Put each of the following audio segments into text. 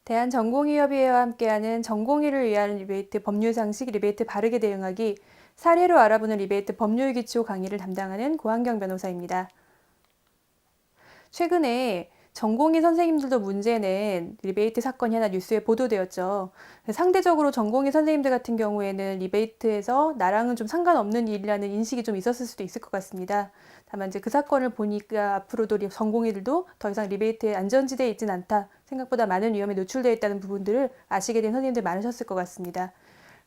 대한전공의협의회와 함께하는 전공의를 위한 리베이트 법률 상식 리베이트 바르게 대응하기 사례로 알아보는 리베이트 법률 기초 강의를 담당하는 고한경 변호사입니다. 최근에 전공의 선생님들도 문제낸 리베이트 사건이 하나 뉴스에 보도되었죠. 상대적으로 전공의 선생님들 같은 경우에는 리베이트에서 나랑은 좀 상관없는 일이라는 인식이 좀 있었을 수도 있을 것 같습니다. 다만 이제 그 사건을 보니까 앞으로도 전공의들도 더 이상 리베이트에 안전지대에 있진 않다. 생각보다 많은 위험에 노출되어 있다는 부분들을 아시게 된 선생님들 많으셨을 것 같습니다.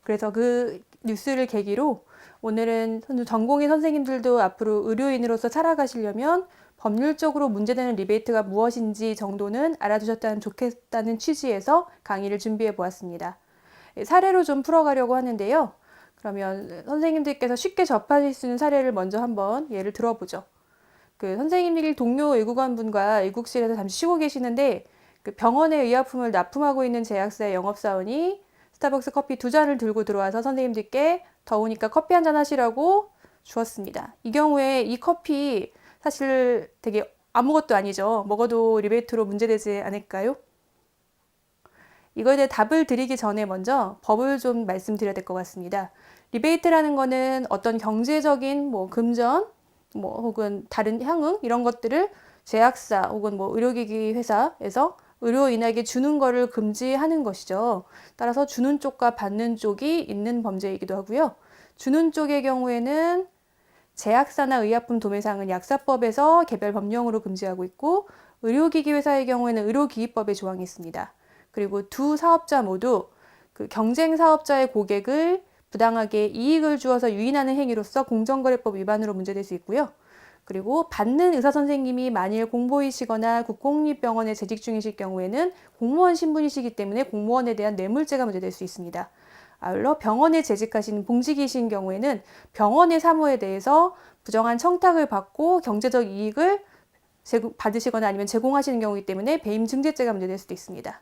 그래서 그 뉴스를 계기로 오늘은 전공의 선생님들도 앞으로 의료인으로서 살아가시려면 법률적으로 문제되는 리베이트가 무엇인지 정도는 알아두셨다면 좋겠다는 취지에서 강의를 준비해 보았습니다. 사례로 좀 풀어가려고 하는데요. 그러면 선생님들께서 쉽게 접하실 수 있는 사례를 먼저 한번 예를 들어보죠. 그 선생님들이 동료 의국원분과 의국실에서 잠시 쉬고 계시는데 그 병원에 의약품을 납품하고 있는 제약사의 영업사원이 스타벅스 커피 2잔을 들고 들어와서 선생님들께 더우니까 커피 한잔 하시라고 주었습니다. 이 경우에 이 커피 사실 되게 아무것도 아니죠. 먹어도 리베이트로 문제되지 않을까요? 이거에 대해 답을 드리기 전에 먼저 법을 좀 말씀드려야 될 것 같습니다. 리베이트라는 거는 어떤 경제적인 금전, 혹은 다른 향응 이런 것들을 제약사 혹은 의료기기 회사에서 의료인에게 주는 거를 금지하는 것이죠. 따라서 주는 쪽과 받는 쪽이 있는 범죄이기도 하고요. 주는 쪽의 경우에는 제약사나 의약품 도매상은 약사법에서 개별 법령으로 금지하고 있고 의료기기 회사의 경우에는 의료기기법에 조항이 있습니다. 그리고 두 사업자 모두 그 경쟁사업자의 고객을 부당하게 이익을 주어서 유인하는 행위로서 공정거래법 위반으로 문제될 수 있고요. 그리고 받는 의사선생님이 만일 공보이시거나 국공립병원에 재직 중이실 경우에는 공무원 신분이시기 때문에 공무원에 대한 뇌물죄가 문제될 수 있습니다. 아울러 병원에 재직하시는 봉직이신 경우에는 병원의 사무에 대해서 부정한 청탁을 받고 경제적 이익을 받으시거나 아니면 제공하시는 경우이기 때문에 배임증죄죄가 문제될 수도 있습니다.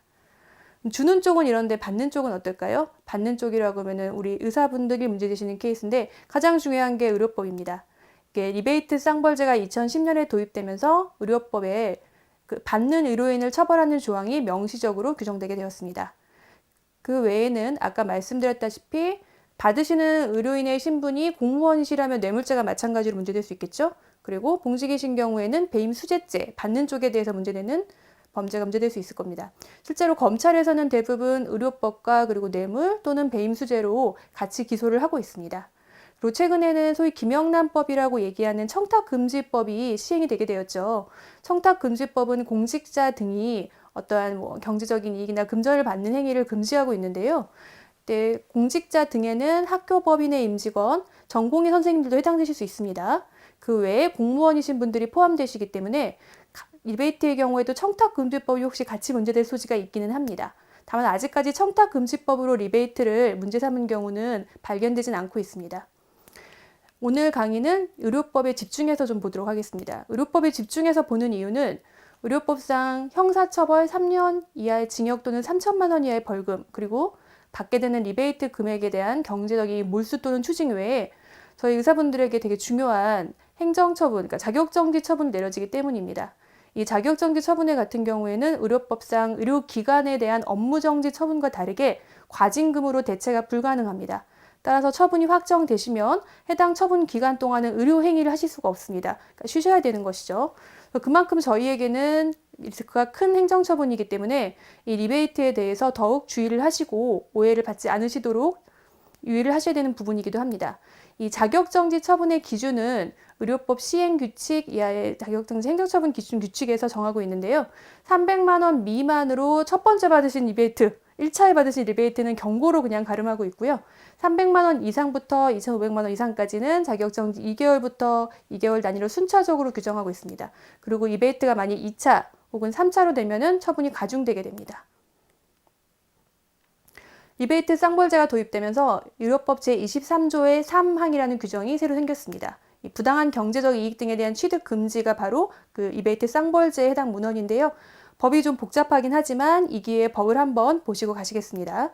주는 쪽은 이런데 받는 쪽은 어떨까요? 받는 쪽이라고 하면은 우리 의사분들이 문제되시는 케이스인데 가장 중요한 게 의료법입니다. 이게 리베이트 쌍벌제가 2010년에 도입되면서 의료법에 그 받는 의료인을 처벌하는 조항이 명시적으로 규정되게 되었습니다. 그 외에는 아까 말씀드렸다시피 받으시는 의료인의 신분이 공무원이시라면 뇌물죄가 마찬가지로 문제될 수 있겠죠. 그리고 봉직이신 경우에는 배임수재죄, 받는 쪽에 대해서 문제되는 범죄가 문제될 수 있을 겁니다. 실제로 검찰에서는 대부분 의료법과 그리고 뇌물 또는 배임수재로 같이 기소를 하고 있습니다. 그리고 최근에는 소위 김영란법이라고 얘기하는 청탁금지법이 시행이 되게 되었죠. 청탁금지법은 공직자 등이 어떠한 경제적인 이익이나 금전을 받는 행위를 금지하고 있는데요. 공직자 등에는 학교법인의 임직원, 전공의 선생님들도 해당되실 수 있습니다. 그 외에 공무원이신 분들이 포함되시기 때문에 리베이트의 경우에도 청탁금지법이 혹시 같이 문제될 소지가 있기는 합니다. 다만 아직까지 청탁금지법으로 리베이트를 문제 삼은 경우는 발견되진 않고 있습니다. 오늘 강의는 의료법에 집중해서 좀 보도록 하겠습니다. 의료법에 집중해서 보는 이유는 의료법상 형사처벌 3년 이하의 징역 또는 3천만 원 이하의 벌금, 그리고 받게 되는 리베이트 금액에 대한 경제적인 몰수 또는 추징 외에 저희 의사분들에게 되게 중요한 행정처분, 그러니까 자격정지 처분이 내려지기 때문입니다. 이 자격정지 처분에 같은 경우에는 의료법상 의료기관에 대한 업무정지 처분과 다르게 과징금으로 대체가 불가능합니다. 따라서 처분이 확정되시면 해당 처분 기간 동안은 의료행위를 하실 수가 없습니다. 그러니까 쉬셔야 되는 것이죠. 그만큼 저희에게는 리스크가 큰 행정처분이기 때문에 이 리베이트에 대해서 더욱 주의를 하시고 오해를 받지 않으시도록 유의를 하셔야 되는 부분이기도 합니다. 이 자격정지 처분의 기준은 의료법 시행규칙 이하의 자격정지 행정처분 기준 규칙에서 정하고 있는데요. 300만 원 미만으로 첫 번째 받으신 리베이트, 1차에 받으신 리베이트는 경고로 그냥 가름하고 있고요. 300만 원 이상부터 2,500만 원 이상까지는 자격정지 2개월부터 2개월 단위로 순차적으로 규정하고 있습니다. 그리고 리베이트가 만약 2차 혹은 3차로 되면은 처분이 가중되게 됩니다. 리베이트 쌍벌제가 도입되면서 의료법 제23조의 3항이라는 규정이 새로 생겼습니다. 이 부당한 경제적 이익 등에 대한 취득 금지가 바로 그 리베이트 쌍벌제에 해당 문헌인데요. 법이 좀 복잡하긴 하지만 이 기회에 법을 한번 보시고 가시겠습니다.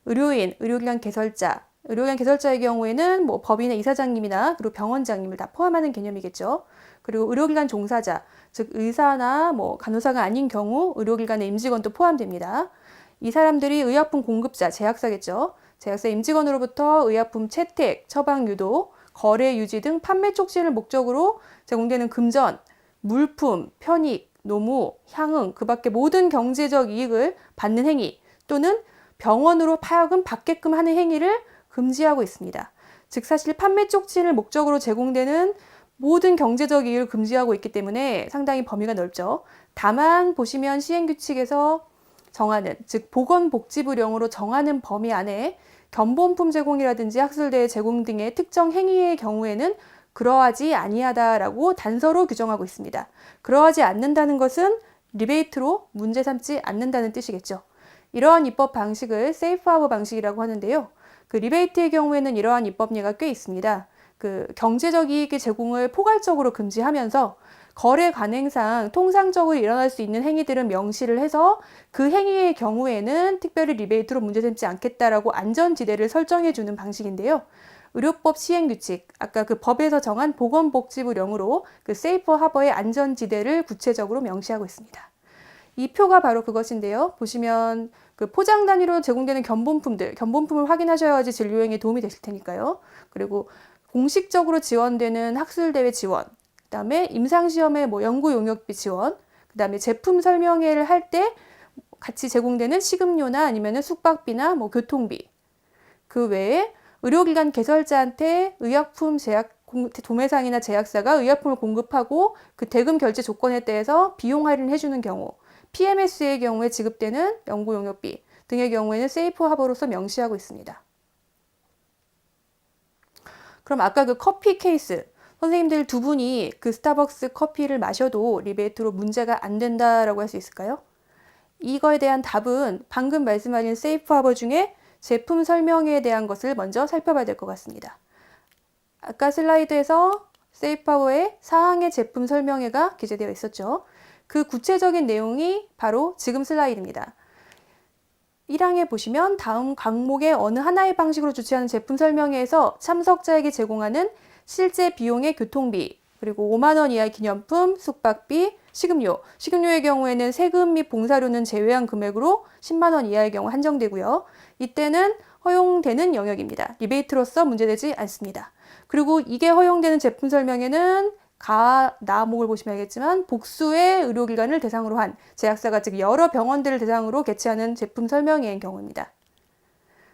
의료인, 의료기관 개설자, 의료기관 개설자의 경우에는 법인의 이사장님이나 그리고 병원장님을 다 포함하는 개념이겠죠. 그리고 의료기관 종사자, 즉 의사나 뭐 간호사가 아닌 경우 의료기관의 임직원도 포함됩니다. 이 사람들이 의약품 공급자, 제약사겠죠. 제약사 임직원으로부터 의약품 채택, 처방 유도, 거래 유지 등 판매 촉진을 목적으로 제공되는 금전, 물품, 편익, 노무, 향응, 그 밖에 모든 경제적 이익을 받는 행위 또는 병원으로 하여금 받게끔 하는 행위를 금지하고 있습니다. 즉 사실 판매 촉진을 목적으로 제공되는 모든 경제적 이익을 금지하고 있기 때문에 상당히 범위가 넓죠. 다만 보시면 시행규칙에서 정하는, 즉 보건복지부령으로 정하는 범위 안에 견본품 제공이라든지 학술대회 제공 등의 특정 행위의 경우에는 그러하지 아니하다라고 단서로 규정하고 있습니다. 그러하지 않는다는 것은 리베이트로 문제 삼지 않는다는 뜻이겠죠. 이러한 입법 방식을 세이프 하버 방식이라고 하는데요. 그 리베이트의 경우에는 이러한 입법 예가 꽤 있습니다. 그 경제적 이익의 제공을 포괄적으로 금지하면서 거래 관행상 통상적으로 일어날 수 있는 행위들은 명시를 해서 그 행위의 경우에는 특별히 리베이트로 문제 삼지 않겠다라고 안전지대를 설정해 주는 방식인데요. 의료법 시행규칙, 아까 그 법에서 정한 보건복지부령으로 그 세이프 하버의 안전지대를 구체적으로 명시하고 있습니다. 이 표가 바로 그것인데요. 보시면 그 포장 단위로 제공되는 견본품을 확인하셔야지 진료행위에 도움이 되실 테니까요. 그리고 공식적으로 지원되는 학술대회 지원, 그 다음에 임상시험의 뭐 연구 용역비 지원, 그 다음에 제품 설명회를 할 때 같이 제공되는 식음료나 아니면 숙박비나 뭐 교통비. 그 외에 의료기관 개설자한테 의약품 도매상이나 제약사가 의약품을 공급하고 그 대금 결제 조건에 대해서 비용 할인을 해주는 경우, PMS의 경우에 지급되는 연구 용역비 등의 경우에는 세이프 하버로서 명시하고 있습니다. 그럼 아까 그 커피 케이스, 선생님들 두 분이 그 스타벅스 커피를 마셔도 리베이트로 문제가 안 된다라고 할 수 있을까요? 이거에 대한 답은 방금 말씀하신 세이프 하버 중에 제품 설명회에 대한 것을 먼저 살펴봐야 될 것 같습니다. 아까 슬라이드에서 세이프 하버의 사항의 제품 설명회가 기재되어 있었죠. 그 구체적인 내용이 바로 지금 슬라이드입니다. 1항에 보시면 다음 항목의 어느 하나의 방식으로 주최하는 제품 설명회에서 참석자에게 제공하는 실제 비용의 교통비, 그리고 5만 원 이하의 기념품, 숙박비, 식음료의 경우에는 세금 및 봉사료는 제외한 금액으로 10만 원 이하의 경우 한정되고요. 이때는 허용되는 영역입니다. 리베이트로서 문제되지 않습니다. 그리고 이게 허용되는 제품 설명회는 나목을 보시면 알겠지만 복수의 의료기관을 대상으로 한 제약사가 즉 여러 병원들을 대상으로 개최하는 제품 설명회인 경우입니다.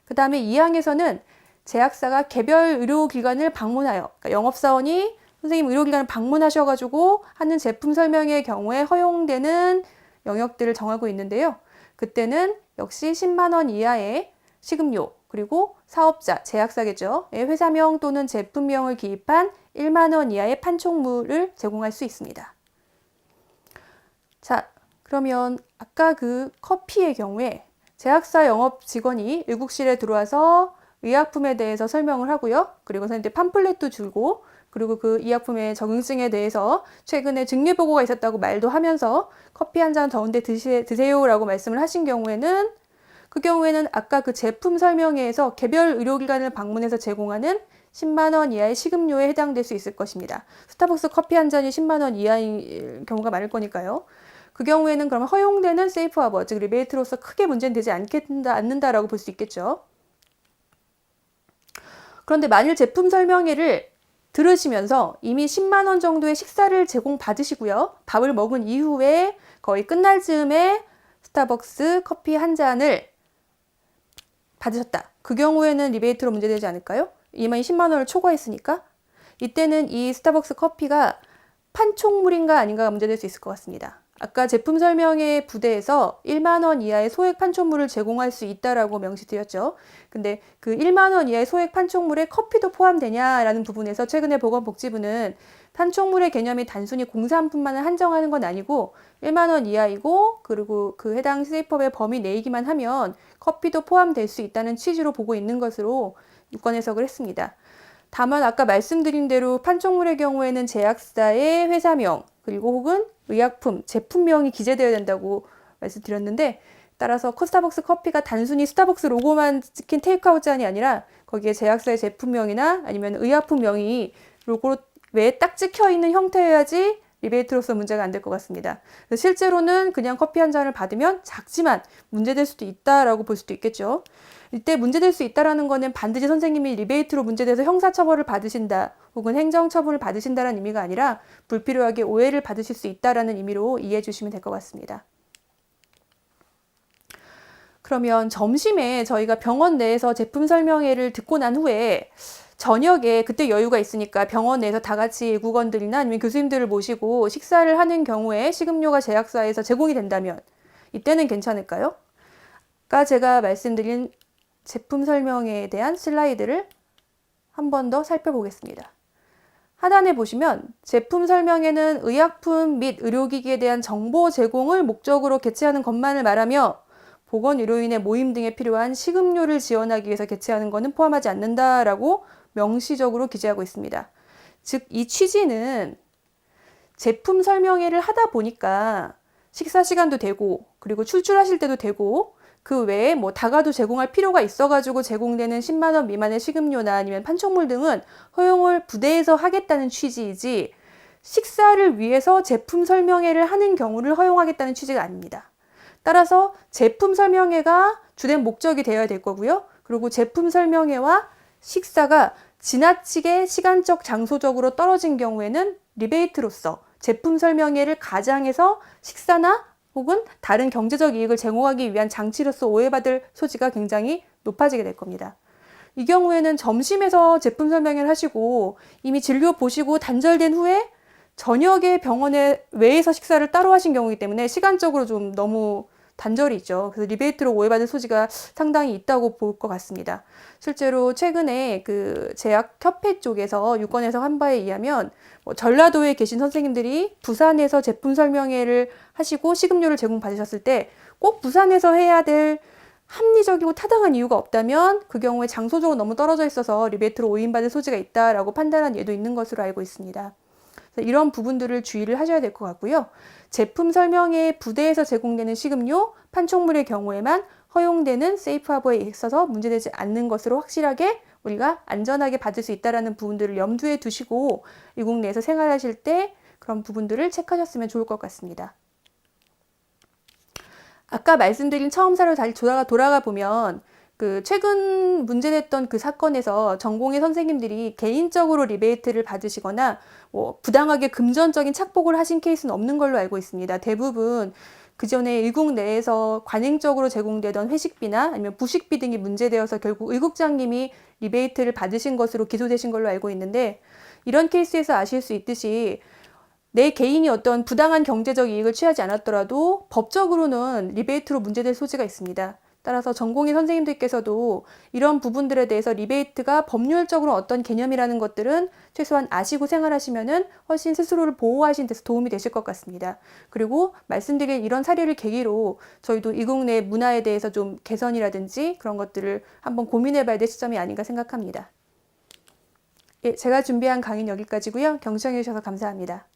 그 다음에 2항에서는 제약사가 개별 의료기관을 방문하여, 그러니까 영업사원이 선생님 의료기관을 방문하셔가지고 하는 제품 설명회의 경우에 허용되는 영역들을 정하고 있는데요. 그때는 역시 10만 원 이하의 식음료, 그리고 사업자, 제약사겠죠. 회사명 또는 제품명을 기입한 1만 원 이하의 판촉물을 제공할 수 있습니다. 자, 그러면 아까 그 커피의 경우에 제약사 영업 직원이 의국실에 들어와서 의약품에 대해서 설명을 하고요. 그리고 선생님들 팜플렛도 주고, 그리고 그 의약품의 적응증에 대해서 최근에 증례보고가 있었다고 말도 하면서 커피 한 잔 더운데 드세요라고 말씀을 하신 경우에는 그 경우에는 아까 그 제품 설명회에서 개별 의료기관을 방문해서 제공하는 10만 원 이하의 식음료에 해당될 수 있을 것입니다. 스타벅스 커피 한 잔이 10만 원 이하인 경우가 많을 거니까요. 그 경우에는 그러면 허용되는 세이프 하버, 즉 리베이트로서 크게 문제는 되지 않는다라고 볼 수 있겠죠. 그런데 만일 제품 설명회를 들으시면서 이미 10만 원 정도의 식사를 제공받으시고요. 밥을 먹은 이후에 거의 끝날 즈음에 스타벅스 커피 한 잔을 받으셨다. 그 경우에는 리베이트로 문제되지 않을까요? 이미 10만 원을 초과했으니까. 이때는 이 스타벅스 커피가 판촉물인가 아닌가가 문제될 수 있을 것 같습니다. 아까 제품 설명회 부대에서 1만 원 이하의 소액 판촉물을 제공할 수 있다라고 명시드렸죠. 근데 그 1만 원 이하의 소액 판촉물에 커피도 포함되냐라는 부분에서 최근에 보건복지부는 판촉물의 개념이 단순히 공산품만을 한정하는 건 아니고 1만 원 이하이고 그리고 그 해당 세이프업의 범위 내이기만 하면 커피도 포함될 수 있다는 취지로 보고 있는 것으로 유권 해석을 했습니다. 다만 아까 말씀드린 대로 판촉물의 경우에는 제약사의 회사명 그리고 혹은 의약품, 제품명이 기재되어야 된다고 말씀드렸는데 따라서 스타벅스 커피가 단순히 스타벅스 로고만 찍힌 테이크아웃 잔이 아니라 거기에 제약사의 제품명이나 아니면 의약품명이 로고로 외에 딱 찍혀 있는 형태여야지 리베이트로서 문제가 안 될 것 같습니다. 실제로는 그냥 커피 한 잔을 받으면 작지만 문제될 수도 있다라고 볼 수도 있겠죠. 이때 문제될 수 있다라는 거는 반드시 선생님이 리베이트로 문제돼서 형사처벌을 받으신다 혹은 행정처분을 받으신다라는 의미가 아니라 불필요하게 오해를 받으실 수 있다라는 의미로 이해해 주시면 될 것 같습니다. 그러면 점심에 저희가 병원 내에서 제품 설명회를 듣고 난 후에 저녁에 그때 여유가 있으니까 병원 내에서 다 같이 예국원들이나 아니면 교수님들을 모시고 식사를 하는 경우에 식음료가 제약사에서 제공이 된다면 이때는 괜찮을까요? 아까 제가 말씀드린 제품 설명회에 대한 슬라이드를 한 번 더 살펴보겠습니다. 하단에 보시면 제품 설명회는 의약품 및 의료기기에 대한 정보 제공을 목적으로 개최하는 것만을 말하며 보건의료인의 모임 등에 필요한 식음료를 지원하기 위해서 개최하는 것은 포함하지 않는다라고 명시적으로 기재하고 있습니다. 즉, 이 취지는 제품 설명회를 하다 보니까 식사 시간도 되고 그리고 출출하실 때도 되고 그 외에 뭐 다가도 제공할 필요가 있어가지고 제공되는 10만 원 미만의 식음료나 아니면 판촉물 등은 허용을 부대에서 하겠다는 취지이지 식사를 위해서 제품 설명회를 하는 경우를 허용하겠다는 취지가 아닙니다. 따라서 제품 설명회가 주된 목적이 되어야 될 거고요. 그리고 제품 설명회와 식사가 지나치게 시간적, 장소적으로 떨어진 경우에는 리베이트로서 제품 설명회를 가장해서 식사나 혹은 다른 경제적 이익을 제공하기 위한 장치로서 오해받을 소지가 굉장히 높아지게 될 겁니다. 이 경우에는 점심에서 제품 설명회를 하시고 이미 진료 보시고 단절된 후에 저녁에 병원에 외에서 식사를 따로 하신 경우이기 때문에 시간적으로 좀 너무 단절이 있죠. 그래서 리베이트로 오해받을 소지가 상당히 있다고 볼 것 같습니다. 실제로 최근에 그 제약협회 쪽에서 유권 해석 한 바에 의하면 전라도에 계신 선생님들이 부산에서 제품 설명회를 하시고 식음료를 제공받으셨을 때 꼭 부산에서 해야 될 합리적이고 타당한 이유가 없다면 그 경우에 장소적으로 너무 떨어져 있어서 리베이트로 오인받을 소지가 있다라고 판단한 예도 있는 것으로 알고 있습니다. 이런 부분들을 주의를 하셔야 될 것 같고요. 제품 설명회 부대에서 제공되는 식음료, 판촉물의 경우에만 허용되는 세이프 하버에 있어서 문제되지 않는 것으로 확실하게 우리가 안전하게 받을 수 있다는 부분들을 염두에 두시고 미국 내에서 생활하실 때 그런 부분들을 체크하셨으면 좋을 것 같습니다. 아까 말씀드린 처음 사례로 다시 돌아가 보면 그 최근 문제됐던 그 사건에서 전공의 선생님들이 개인적으로 리베이트를 받으시거나 부당하게 금전적인 착복을 하신 케이스는 없는 걸로 알고 있습니다. 대부분 그 전에 의국 내에서 관행적으로 제공되던 회식비나 아니면 부식비 등이 문제되어서 결국 의국장님이 리베이트를 받으신 것으로 기소되신 걸로 알고 있는데 이런 케이스에서 아실 수 있듯이 내 개인이 어떤 부당한 경제적 이익을 취하지 않았더라도 법적으로는 리베이트로 문제될 소지가 있습니다. 따라서 전공의 선생님들께서도 이런 부분들에 대해서 리베이트가 법률적으로 어떤 개념이라는 것들은 최소한 아시고 생활하시면은 훨씬 스스로를 보호하시는 데서 도움이 되실 것 같습니다. 그리고 말씀드린 이런 사례를 계기로 저희도 이국 내 문화에 대해서 좀 개선이라든지 그런 것들을 한번 고민해 봐야 될 시점이 아닌가 생각합니다. 예, 제가 준비한 강의는 여기까지고요. 경청해 주셔서 감사합니다.